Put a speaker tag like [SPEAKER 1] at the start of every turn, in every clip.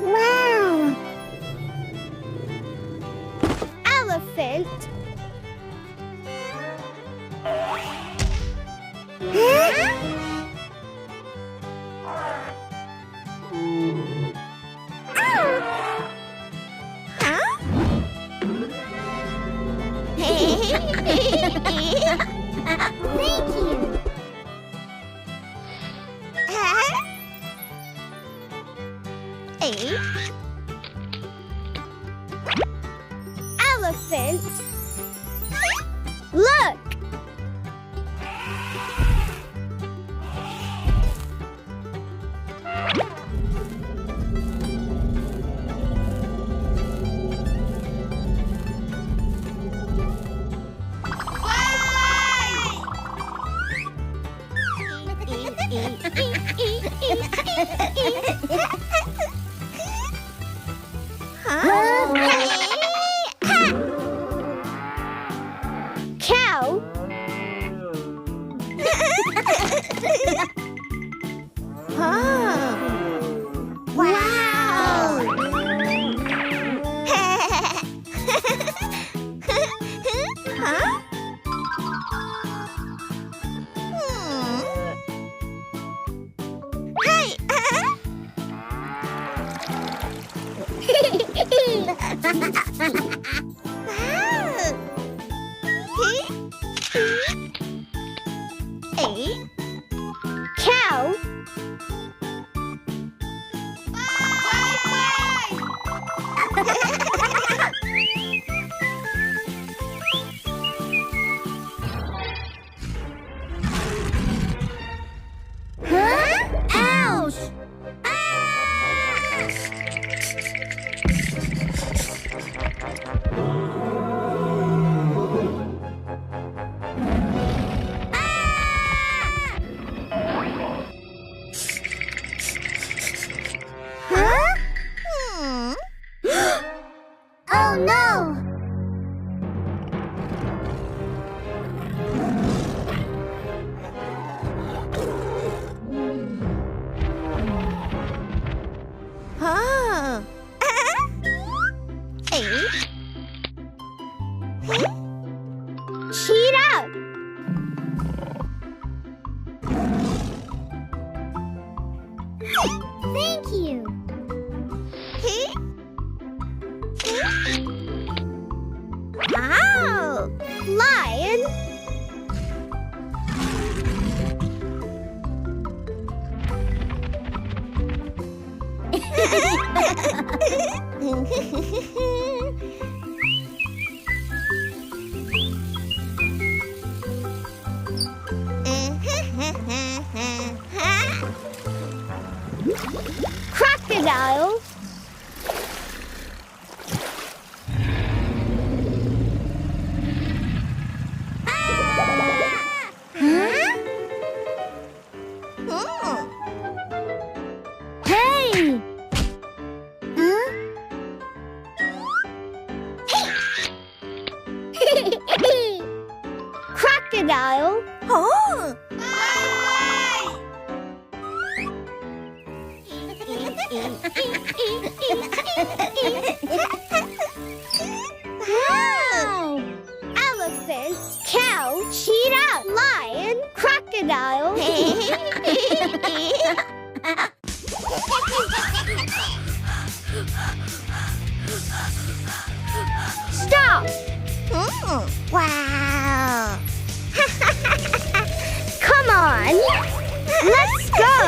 [SPEAKER 1] Wow! Elephant. Thank you. Elephant. Look. Cow. Wow. Hey. Cow. Ouch! Oh no! Cheetah! Thank you. Wow! Lion. Crocodile. Hey! Crocodile. Wow! Elephant, cow, cheetah, lion, crocodile. Stop! Wow! Come on! Let's go!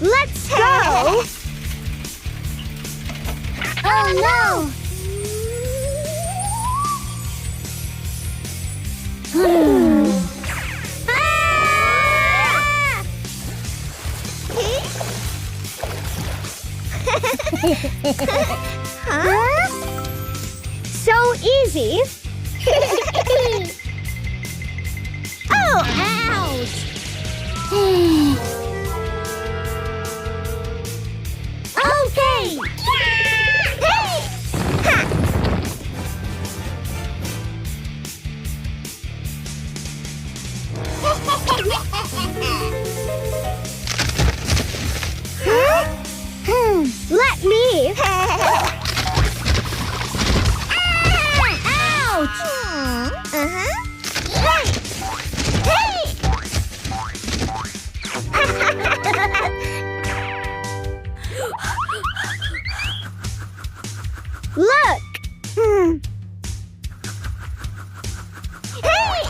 [SPEAKER 1] Let's go! Oh no! Ah! Huh? So easy. Oh, ouch! Okay. Hey! Ha! Huh? Let me. Ouch! Uh-huh. Hey! Hey! Look! Hey!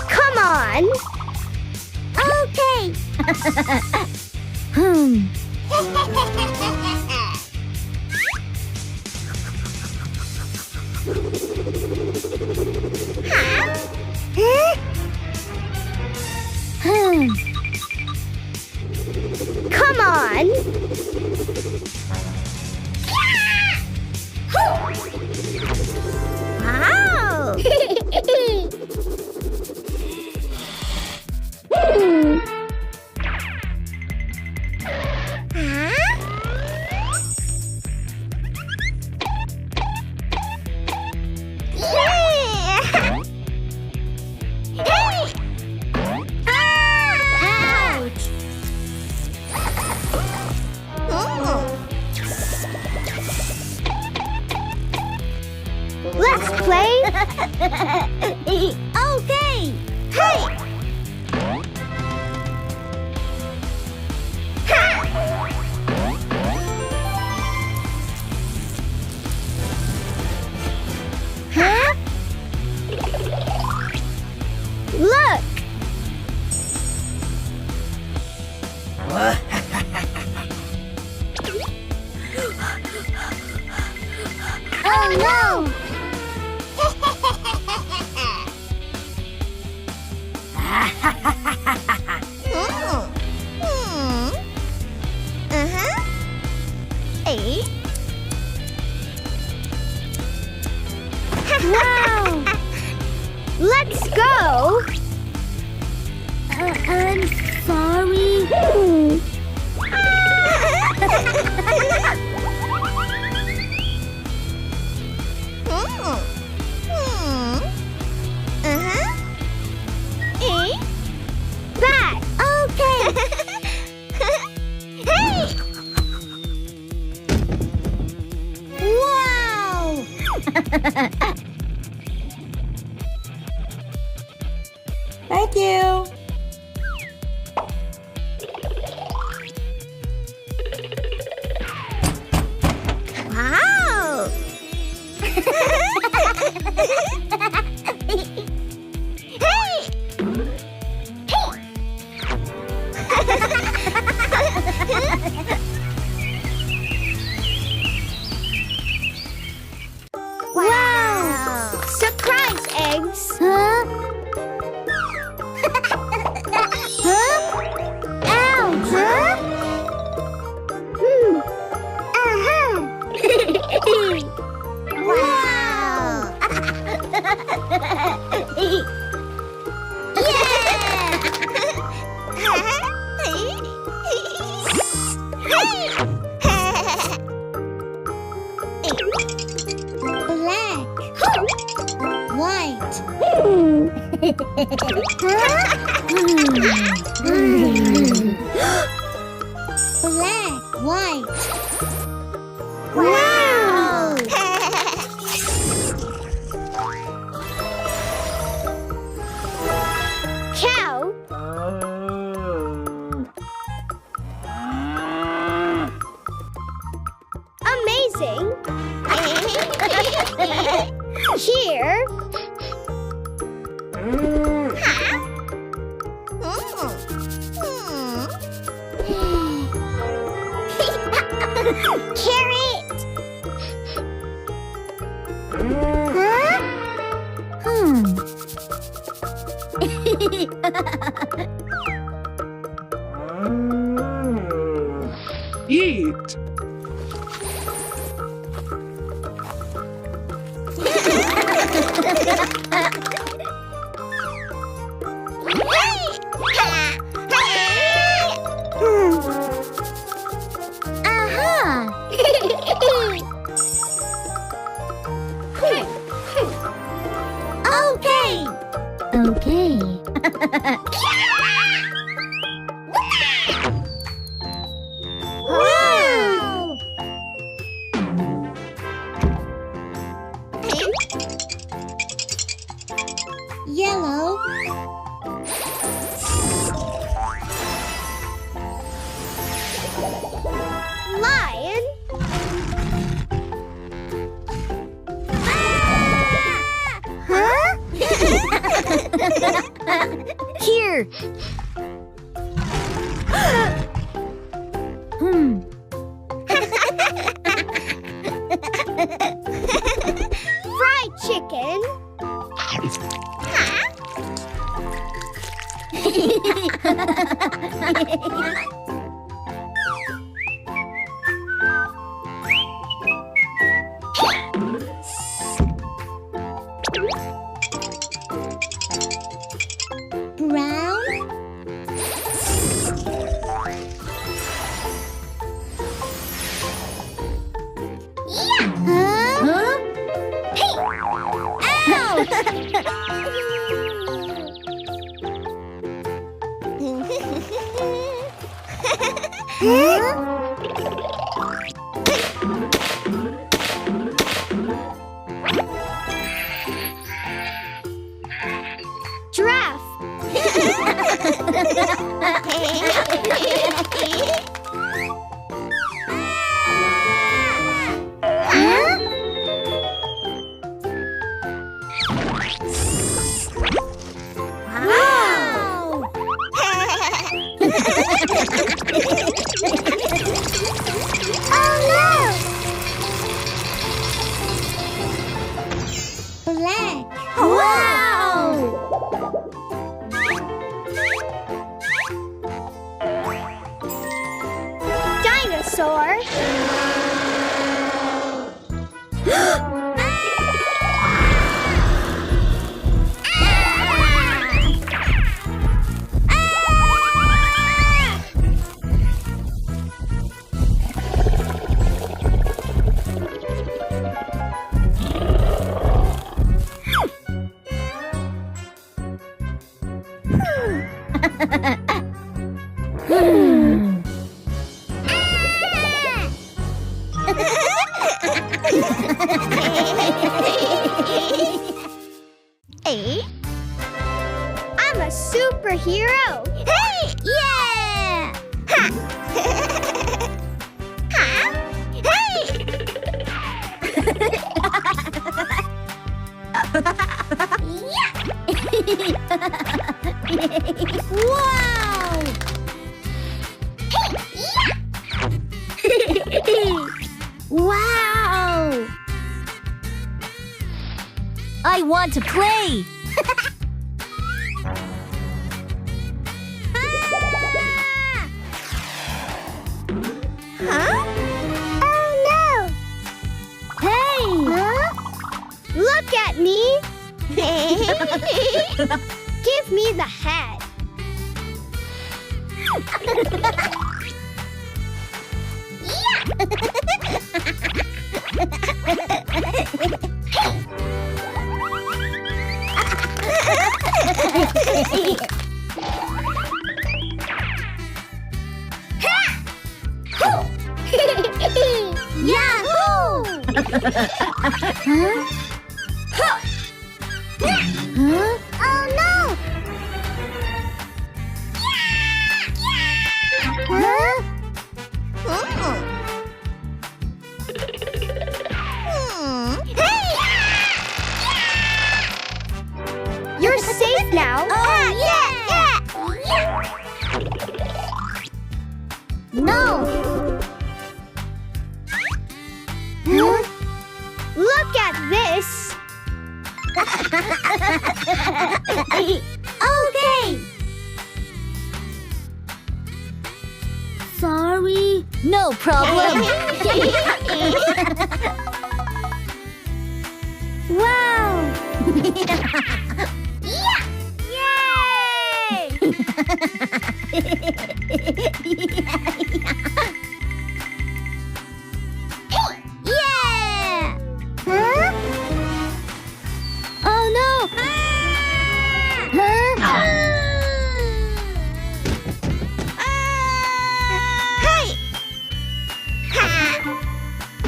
[SPEAKER 1] Come on! Okay! Come on! Wow! Let's play. Okay. Hey. Ha. Huh? Look. Oh no. Wow! Let's go! I'm sorry. Back! Okay! Hey! Wow!
[SPEAKER 2] Thank you.
[SPEAKER 1] Wow! Hey! Wow! Surprise eggs! Huh? Huh? Ouch! Huh? Uh-huh! Wow! Black, white. Black, white. Wow! Cow. Amazing. Here. Carrot. Huh?
[SPEAKER 3] Eat. here.
[SPEAKER 1] Fried chicken. Brown.
[SPEAKER 3] Huh?
[SPEAKER 1] Giraffe.
[SPEAKER 3] Wow!
[SPEAKER 1] Oh no! Black.
[SPEAKER 3] Wow!
[SPEAKER 1] Dinosaur.
[SPEAKER 3] Eh?
[SPEAKER 1] I'm a superhero.
[SPEAKER 3] Hey! Yeah!
[SPEAKER 1] Ha! Ha! Hey!
[SPEAKER 3] Wow! Wow! I want to play!
[SPEAKER 1] Huh? Oh no!
[SPEAKER 3] Hey!
[SPEAKER 1] Huh? Look at me! Give me the head.
[SPEAKER 3] Yahoo! Huh? Huh?
[SPEAKER 1] Oh no! Huh? You're safe now.
[SPEAKER 3] Oh,
[SPEAKER 1] No. Huh? Look at this.
[SPEAKER 3] Okay! Sorry. No problem.
[SPEAKER 1] Wow.
[SPEAKER 3] Yeah!
[SPEAKER 1] Huh?
[SPEAKER 3] Oh no! Huh?
[SPEAKER 1] Hey!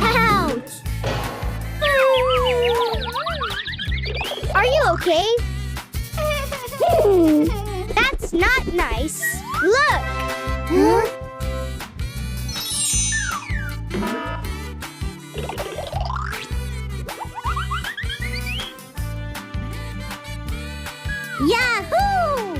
[SPEAKER 3] Ouch!
[SPEAKER 1] Are you okay? That's not nice. Look.
[SPEAKER 3] Huh?
[SPEAKER 1] Yahoo!